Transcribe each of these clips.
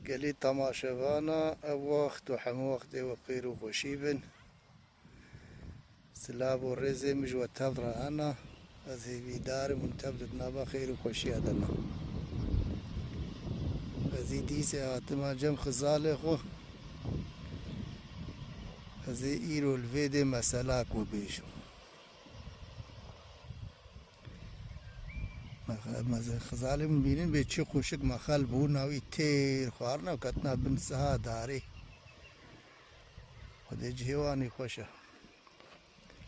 قالي تماشاوانا وقت وحمو وقت وقير وخشيبن سلاب ورزي مجوى تفضر أنا أزي بيدار منتبت نابا خير وخشي أدنا أزي ديسي آتما جم خزالي خو أزي إيرو الفيدي مسلاك وبيشو خزالي من بينين بيتشي خوشك مخال بونا ويتير خوارنا وكتنا بنسها داري ودي جهواني خوشة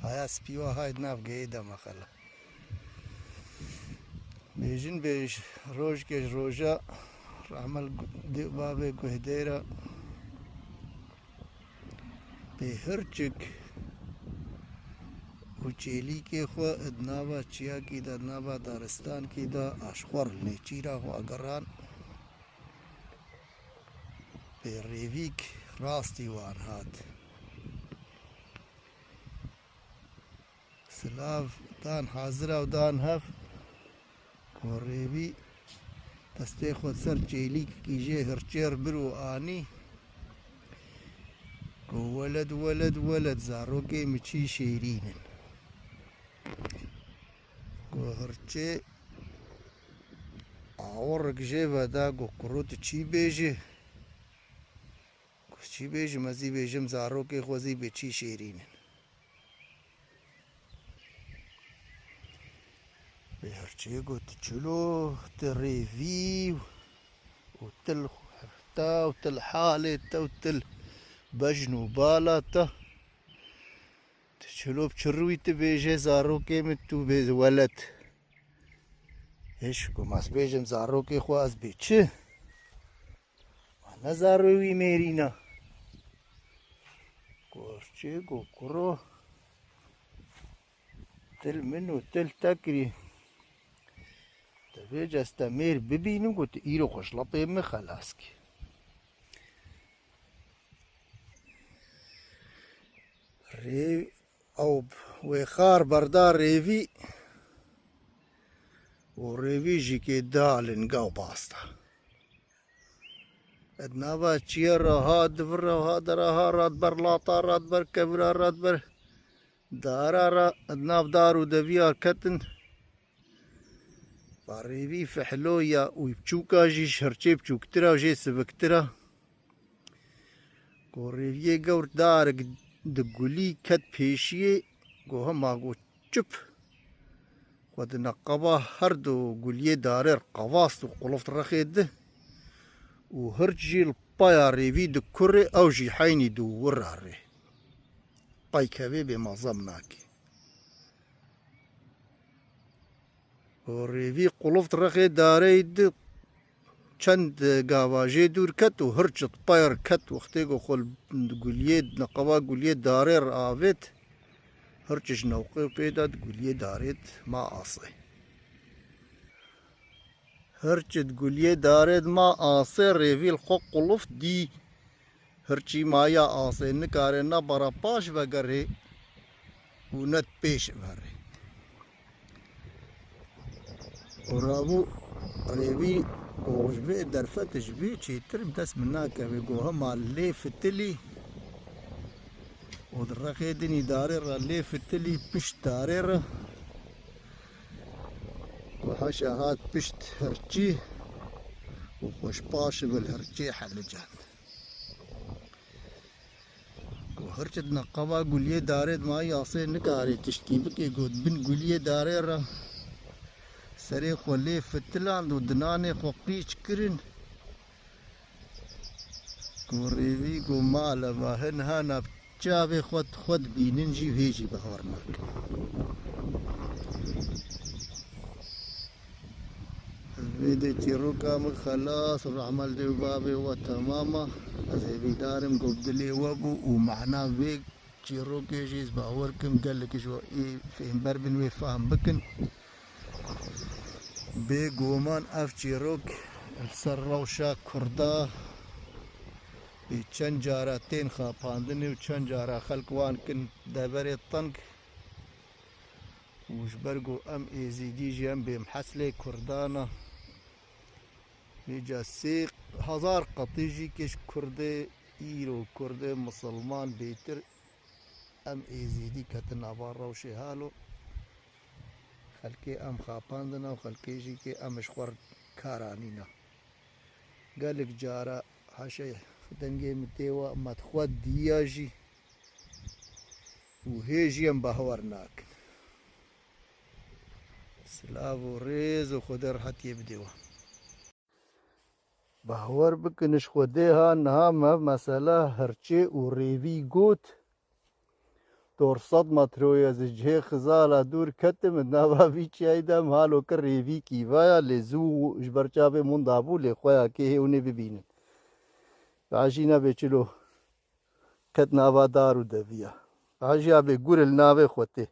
هاي سبيوا هاي ناف قيدة مخلا بيجن بيش روج كيش روجا عمل دي بابي قهديرة بهرچك وچيلي كي خو ادنابا چيا كي دا ادنابا دارستان كي دا اشخور نيچيرا خو اگران بيريفيك راستي وان هات سلاف دان حاضرة ودان هف وريبي دستي خود سر چيلي كي جي هرچير برو آني ولد ولد ولد زاروكي مچي شيرينن هرچه آورک جه ودا گو کروت چی بیجه چی بیجه مزی بیجم زارو که خوزی به چی شیرینن به هرچه گو تچلو تریوی و تل حفتا و تل حاله تا و تل بجنو بالا تا تچلو بچروی تبیجه زارو که متو بیز ولد ايش كوماس بيجم زاروكي خواز بيتش وانا زاروي ميرينا كورشي كوكرو تل منو تل تكري تبيج استمير ببينو قلت ايرو خوش لطيمي خلاسكي ري او ويخار بردار ريفي وريفيجي كي دالن قاو باستا ادنابا تشير هاد بر هاد راه راد بر لاطا راد بر كبرا راد بر دارا ادناب دارو دبيا كتن باريفي فحلويا ويبچوكا جي شرچي بچوكترا وجي سبكترا وريفي قور دارك دقولي كت بيشي قوها ماقو چپ ود نقبه هر دو گلیه داره قواست و قلفت رخیده و هر جیل پایا ریوی دو کره او جی حینی دو وراره پای کوی به مازم ناکی و ریوی قلفت رخید داره دو چند گاواجه دور کت و هر چت پایر کت وقتی گو خل گلیه نقبه گلیه داره آوید هرچش نوقع پیداد گلیه دارید ما آسه هرچت گلیه دارید ما آسه ریویل خو قلوف دی هرچی مایا آسه نکاره نا برا پاش وگره و نت پیش وره و رابو ریوی گوشبه درفتش بی چیتر دست منا که گوها مال لی فتلی ودرخيدني داري رالي فتلي بشت داري وحشا هات بشت هرجي وخوش باش بالهرجي حلجان وهرجت نقبا قوليه داري ما ياصي نكاري تشكي بكي قود بن قوليه داري سري خولي فتلان ودناني خو قيش كرن قريبي قو مالا ما هن هانا جابي خود بيننجي وهيجي بهورناك الفيديو تيروكا من خلاص العمل دي بابي وتماما زي بيدارم قبدلي وابو ومعنا بيك تيروكا جيز باوركم قال لك شو ايه فهم بربن ويفهم بكن بيك ومان اف تيروك السروشا كردا چند جارا تین خاپاندنی و چند جارا خلق وان کن دبر طنق وش برقو ام ايزيدي جي ام بمحسلي كردانا میجا 3000 قطیجی کش کرده ایرو کرده مسلمان بیتر ام ایزیدی کتن آبار روشی حالو خلقی ام خاپاندنا و خلقی جی که امش خور کارانینا قالك جارا حاشا دنگي متيوا مدخوات دياجي وهيجي ام بهورناك سلاو ريز وخدر حتى يبدوا بهور بكنش خديها نها مسألة هرچي وريفي قوت دور صدمة رويا زجه خزالة دور كتم نابا بيچي ايدا مالو كر ريفي كيفايا لزو جبرچابه من دابو لخويا كيه اوني ببينن عجينا بيچلو كت نابا دارو دبيا عجيا بي گورل ناوي خوته